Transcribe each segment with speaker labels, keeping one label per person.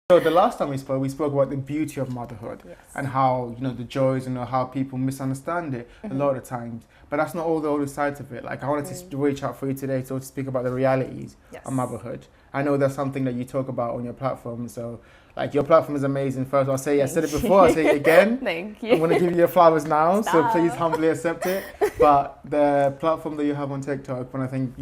Speaker 1: So the last time we spoke about the beauty of motherhood and how, the joys and how people misunderstand it a lot of times. But that's not all the other sides of it. Like I wanted to reach out for you today to speak about the realities of motherhood. I know that's something that you talk about on your platform. So like your platform is amazing. First, I'll say I said it before, I'll say it again.
Speaker 2: Thank you.
Speaker 1: I'm going to give you your flowers now,
Speaker 2: Stop.
Speaker 1: so please humbly accept it. But the platform that you have on TikTok, when I think,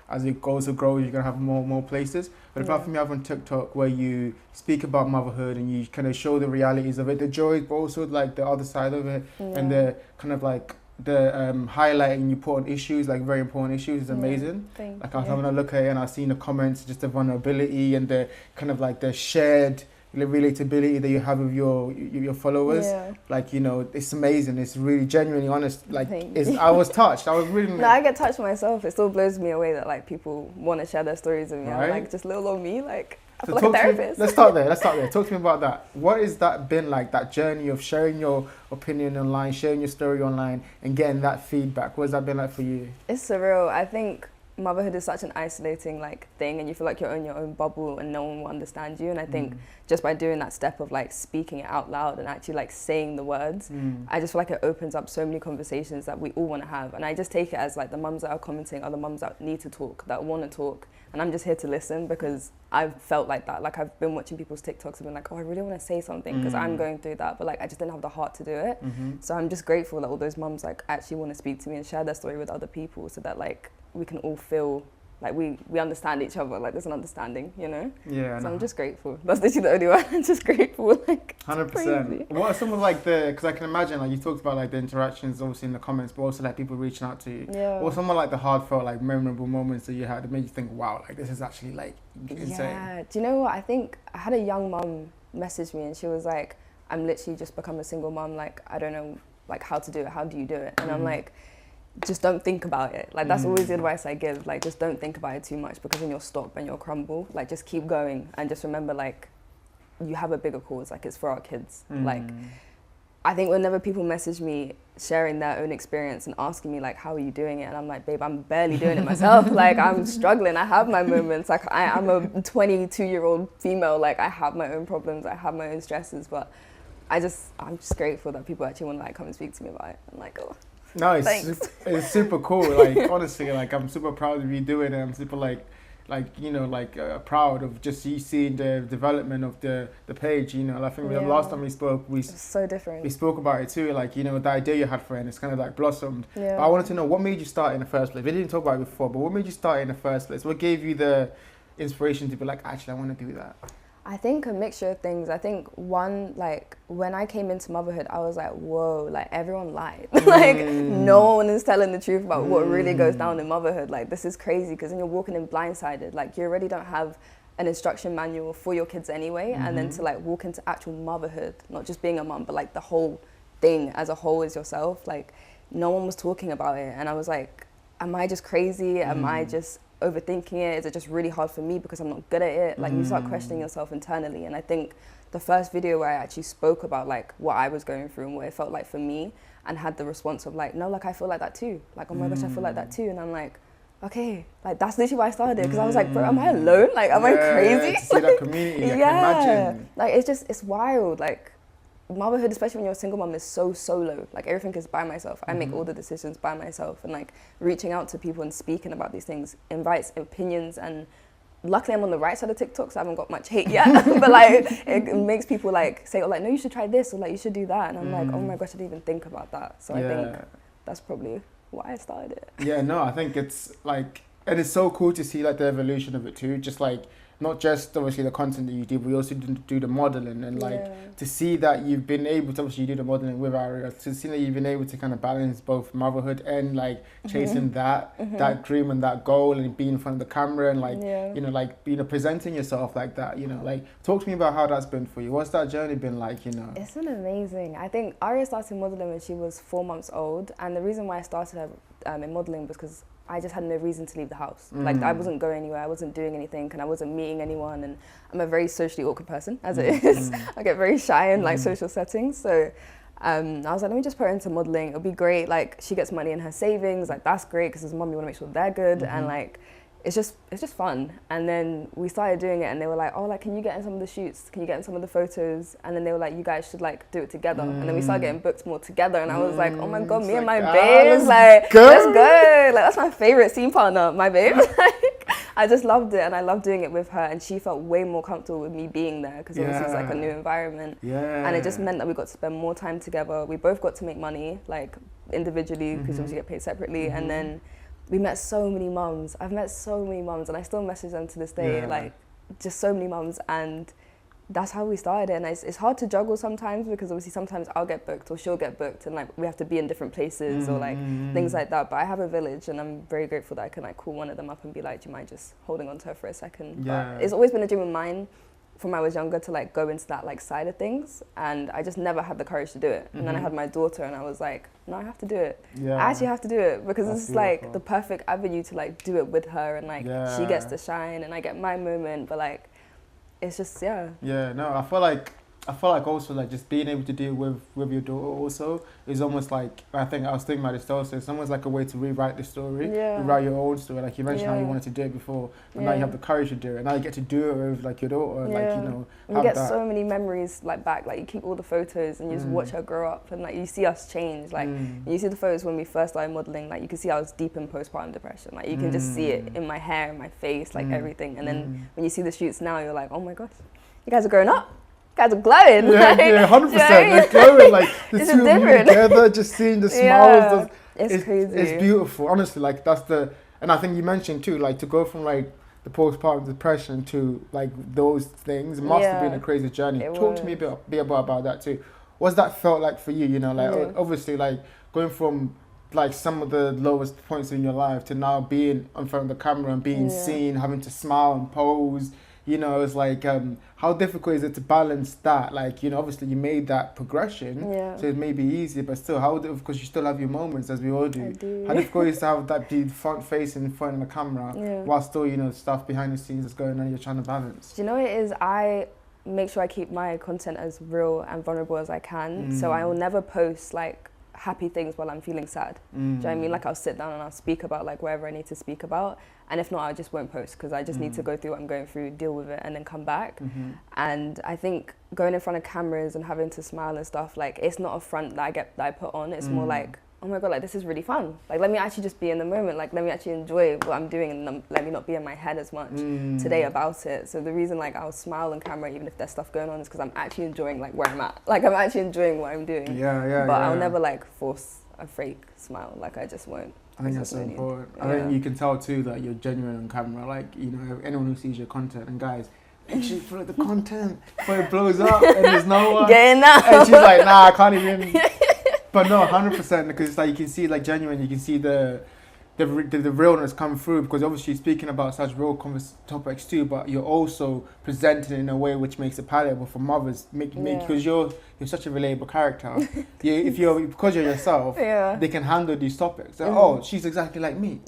Speaker 1: as it goes to grow, you're going to have more places. But the platform you have on TikTok where you speak about motherhood and you kind of show the realities of it, the joys, but also like the other side of it, and the kind of like the highlighting you put on issues, like very important issues, is amazing. Like I was having a look at it and I've seen the comments, just the vulnerability and the kind of like the shared relatability that you have with your followers. Like, it's amazing. It's really genuinely honest. Like I was touched. I was really
Speaker 2: No, I get touched myself. It still blows me away that like people want to share their stories with me. I'm like just little old me, like I feel like a therapist.
Speaker 1: Let's start there. Talk to me about that. What has that been like, that journey of sharing your opinion online, sharing your story online and getting that feedback? What has that been like for you?
Speaker 2: It's surreal. I think motherhood is such an isolating like thing, and you feel like you're in your own bubble and no one will understand you. And I think just by doing that step of like speaking it out loud and actually like saying the words, I just feel like it opens up so many conversations that we all want to have. And I just take it as like the mums that are commenting are the mums that need to talk, that want to talk, and I'm just here to listen because I've felt like that. Like I've been watching people's TikToks and been like, oh, I really want to say something because I'm going through that, but like I just didn't have the heart to do it. So I'm just grateful that all those mums like actually want to speak to me and share their story with other people, so that like we can all feel like we understand each other, like there's an understanding,
Speaker 1: Yeah.
Speaker 2: So I'm just grateful. That's literally the only one. I'm just grateful, like
Speaker 1: 100%. What are some of like because I can imagine like you talked about like the interactions obviously in the comments, but also like people reaching out to you. Or some of like the heartfelt like memorable moments that you had that made you think, wow, like this is actually like insane.
Speaker 2: Yeah. Do you know what? I think I had a young mum message me and she was like, I'm literally just become a single mum, like I don't know like how to do it, how do you do it? And I'm like, just don't think about it. Like that's always the advice I give. Like just don't think about it too much, because then you'll stop and you'll crumble. Like just keep going and just remember like you have a bigger cause, like it's for our kids. Like I think whenever people message me sharing their own experience and asking me like how are you doing it, and I'm like, babe, I'm barely doing it myself. Like I'm struggling. I have my moments. Like I'm a 22-year-old female. Like I have my own problems. I have my own stresses, but I'm just grateful that people actually want to like come and speak to me about it. I'm like, oh.
Speaker 1: No, it's super cool. Like honestly, like I'm super proud of you doing it. I'm super proud of just you seeing the development of the page. I think the last time we spoke,
Speaker 2: it's so different.
Speaker 1: We spoke about it too. Like the idea you had for it, and it's kind of like blossomed.
Speaker 2: Yeah.
Speaker 1: But I wanted to know what made you start in the first place. We didn't talk about it before, but what made you start in the first place? What gave you the inspiration to be like, actually, I want to do that?
Speaker 2: I think a mixture of things. I think one, like when I came into motherhood, I was like, whoa, like everyone lied. Like no one is telling the truth about what really goes down in motherhood. Like this is crazy, because then you're walking in blindsided. Like you already don't have an instruction manual for your kids anyway. And then to like walk into actual motherhood, not just being a mom, but like the whole thing as a whole is yourself. Like no one was talking about it. And I was like, am I just crazy? Am I just overthinking it? Is it just really hard for me because I'm not good at it? Like you start questioning yourself internally. And I think the first video where I actually spoke about like what I was going through and what it felt like for me, and had the response of like, no, like I feel like that too. Like, oh my gosh, I feel like that too. And I'm like, okay, like that's literally why I started, because I was like, bro, am I alone? Like, am I crazy?
Speaker 1: To see that community, I can imagine.
Speaker 2: Like it's wild. Like motherhood, especially when you're a single mom, is so solo. Like everything is by myself. I make all the decisions by myself, and like reaching out to people and speaking about these things invites opinions. And luckily I'm on the right side of TikTok, so I haven't got much hate yet. But like it makes people like say, oh, like, no, you should try this, or like you should do that. And I'm like, oh my gosh, I didn't even think about that. So I think that's probably why I started it.
Speaker 1: Yeah, no, I think it's like, and it's so cool to see like the evolution of it too. Just like not just obviously the content that you do, but we also do the modeling, and like to see that you've been able to, obviously you do the modeling with Aria, to see that you've been able to kind of balance both motherhood and like chasing that dream and that goal, and being in front of the camera, and like like presenting yourself like that. Like talk to me about how that's been for you. What's that journey been like?
Speaker 2: It's been amazing. I think Aria started modeling when she was 4 months old, and the reason why I started her in modeling was because I just had no reason to leave the house. Like I wasn't going anywhere, I wasn't doing anything, and I wasn't meeting anyone, and I'm a very socially awkward person as it is. I get very shy in like social settings, so I was like, let me just put her into modeling. It'll be great. Like she gets money in her savings, like that's great, because as a mom you want to make sure they're good, and like it's just fun. And then we started doing it, and they were like, oh, like, can you get in some of the shoots? Can you get in some of the photos? And then they were like, you guys should like do it together. And then we started getting booked more together, and I was like, oh my god, me and my babes, like, let's go. Like, that's my favorite scene partner, my babe. Like, I just loved it, and I loved doing it with her, and she felt way more comfortable with me being there, because obviously it's like a new environment. And it just meant that we got to spend more time together. We both got to make money, like individually, because obviously you get paid separately. And then we met so many mums. I've met so many mums, and I still message them to this day, like just so many mums. And that's how we started it. And it's hard to juggle sometimes, because obviously sometimes I'll get booked or she'll get booked, and like we have to be in different places or like things like that. But I have a village, and I'm very grateful that I can like call one of them up and be like, do you mind just holding on to her for a second? But it's always been a dream of mine from when I was younger to like go into that like side of things, and I just never had the courage to do it. And then I had my daughter, and I was like, no, I have to do it. I actually have to do it, because it's like the perfect avenue to like do it with her, and like she gets to shine and I get my moment. But like, it's just
Speaker 1: no, I feel like also like just being able to do it with your daughter also is almost like, I think I was thinking about this also, it's almost like a way to rewrite the story, rewrite your own story. Like you mentioned how you wanted to do it before, but now you have the courage to do it. Now you get to do it with like your daughter, like, you know,
Speaker 2: we get so many memories like back. Like you keep all the photos, and you just watch her grow up, and like you see us change. Like you see the photos when we first started modeling, like you can see I was deep in postpartum depression. Like you can just see it in my hair, in my face, like everything. And then when you see the shoots now, you're like, oh my gosh, you guys are growing up. Guys are glowing.
Speaker 1: Yeah,
Speaker 2: like,
Speaker 1: 100%. They're glowing. Like the two of you together, just seeing the smiles.
Speaker 2: It's crazy.
Speaker 1: It's beautiful. Honestly, like that's the, and I think you mentioned too, like to go from like the postpartum depression to like those things must have been a crazy journey. Talk to me a bit about that too. What's that felt like for you? You know, like obviously like going from like some of the lowest points in your life to now being in front of the camera and being seen, having to smile and pose. You know, it's like, how difficult is it to balance that? Like, you know, obviously you made that progression, so it may be easy, but still, how difficult, because you still have your moments, as we all do. How difficult is to have that be front facing in front of the camera, while still, you know, stuff behind the scenes that's going on, you're trying to balance?
Speaker 2: Do you know what it is? I make sure I keep my content as real and vulnerable as I can. So I will never post like happy things while I'm feeling sad. Do you know what I mean? Like I'll sit down and I'll speak about like whatever I need to speak about. And if not, I just won't post, because I just need to go through what I'm going through, deal with it, and then come back. And I think going in front of cameras and having to smile and stuff, like it's not a front that I put on. It's more like, oh my god, like this is really fun. Like let me actually just be in the moment. Like let me actually enjoy what I'm doing, and let me not be in my head as much today about it. So the reason like I'll smile on camera even if there's stuff going on is because I'm actually enjoying like where I'm at. Like I'm actually enjoying what I'm doing. But I'll never like force a fake smile. Like I just won't.
Speaker 1: I think that's so important. I think you can tell too that you're genuine on camera. Like, you know, anyone who sees your content, and guys, make sure you follow the content before it blows up and there's no one.
Speaker 2: Getting out.
Speaker 1: And she's like, nah, I can't even. But no, 100%, because it's like you can see like genuine. You can see the realness come through, because obviously you're speaking about such real topics too, but you're also presenting in a way which makes it palatable for mothers, because you're such a relatable character. Because you're yourself, they can handle these topics. Like, oh, she's exactly like me.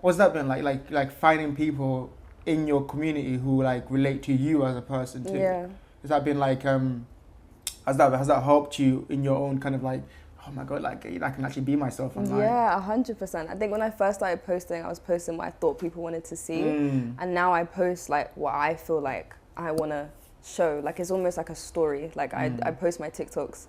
Speaker 1: What's that been like finding people in your community who like relate to you as a person too? Has that been like has that helped you in your own kind of like, oh my god, like I can actually be myself online?
Speaker 2: 100%. I think when I first started posting, I was posting what I thought people wanted to see, and now I post like what I feel like I want to show. Like it's almost like a story. Like I post my TikToks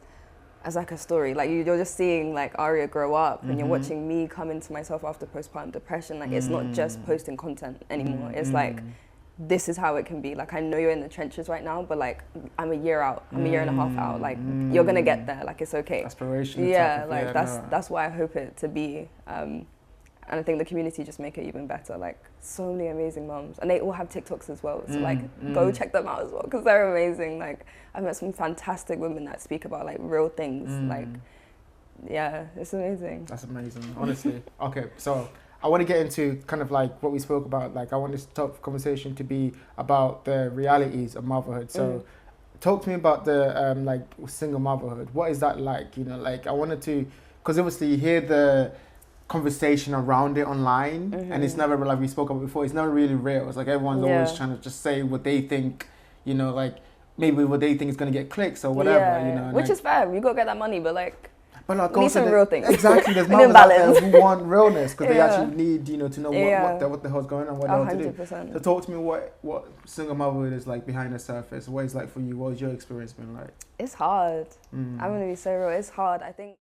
Speaker 2: as like a story. Like you're just seeing like Aria grow up, and you're watching me come into myself after postpartum depression. Like it's not just posting content anymore. It's like, this is how it can be. Like I know you're in the trenches right now, but like I'm a year out, I'm a year and a half out. Like you're gonna get there. Like it's okay.
Speaker 1: Aspiration.
Speaker 2: That's why I hope it to be. And I think the community just make it even better. Like so many amazing moms, and they all have TikToks as well. So like go check them out as well, because they're amazing. Like I've met some fantastic women that speak about like real things. Like it's amazing.
Speaker 1: That's amazing, honestly. Okay, so I want to get into kind of like what we spoke about. Like I want this top conversation to be about the realities of motherhood. So talk to me about the like single motherhood. What is that like? You know, like I wanted to, because obviously you hear the conversation around it online, and it's never, like we spoke about before, it's never really real. It's like everyone's always trying to just say what they think, you know, like maybe what they think is going to get clicks or whatever, you know.
Speaker 2: Which is fair, you got to get that money, but like...
Speaker 1: But like
Speaker 2: we need some real things.
Speaker 1: Exactly, there's
Speaker 2: We need
Speaker 1: mothers out there
Speaker 2: balance.
Speaker 1: who want realness because they
Speaker 2: Yeah.
Speaker 1: actually need, you know, to know what the hell's going on, what the hell to do.
Speaker 2: 100%.
Speaker 1: So talk to me what single motherhood is like behind the surface. What it's like for you? What's your experience been like?
Speaker 2: It's hard. I'm gonna be so real. It's hard. I think